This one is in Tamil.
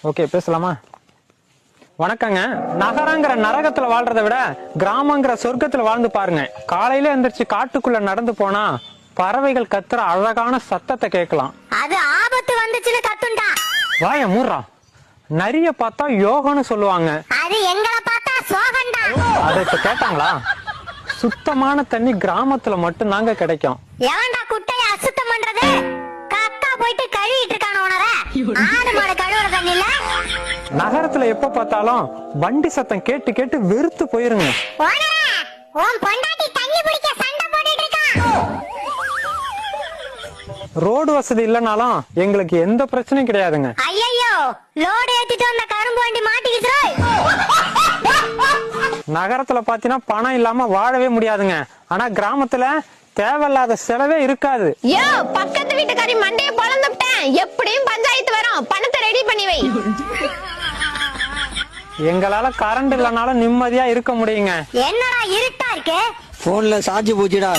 ஓகே பேசலாமா? வணக்கங்க. நகரங்கிற நரகத்துல வாழ்றதை விட கிராமங்கிற சொர்க்கத்துல வாழ்ந்து பாருங்க. காலையில எந்திரிச்சு காட்டுக்குள்ள நடந்து போனா பறவைகள் கத்துற அழகான சத்தத்தை கேட்கலாம். அது ஆபத்து வந்துச்சுன்னு கத்துண்டா. வாய மூடுறா. நரிய பார்த்தா யோகன்னு சொல்லுவாங்க. அது எங்களை பார்த்தா சோகண்டா. அதை இப்ப கேட்டாங்களா? சுத்தமான தண்ணி கிராமத்துல மட்டும் தாங்க கிடைக்கும். எவன்டா குட்டைய அசுத்தம் பண்றது? கக்கா போயிட்டு கழுவிட்டு இருக்கான உணர. ஆடு மாடு கழுவுற தண்ணில நகரத்துல எப்ப பார்த்தாலும் வண்டி சத்தம் கேட்டு கேட்டு வெறுத்து போயிருங்க. உன் பொண்டாட்டி தண்ணி பிடிக்க சண்டை போட்டுட்டு இருக்கா. ரோடு வசதி இல்லனாலும் எங்களுக்கு எந்த பிரச்சனையும் கிடையாதுங்க. ஐயோ லோடு ஏத்திட்டு வந்த கரும்பு வண்டி மாட்டிக்கிச்சு. நகரத்துல பாத்தீங்கன்னா பணம் இல்லாம வாழவே முடியாதுங்க. ஆனா கிராமத்துல தேவையில்லாத செலவே இருக்காது. யோ பக்கத்து வீட்டுக்காரி மண்டைய பொளந்துட்டேன். எப்படியும் பஞ்சாயத்து வரும். பணத்தை ரெடி பண்ணி வை. எங்களால கரண்ட் இல்லனாலும் நிம்மதியா இருக்க முடியுங்க. என்னடா இருட்டா இருக்கு? போன்ல சார்ஜ் போச்சுடா.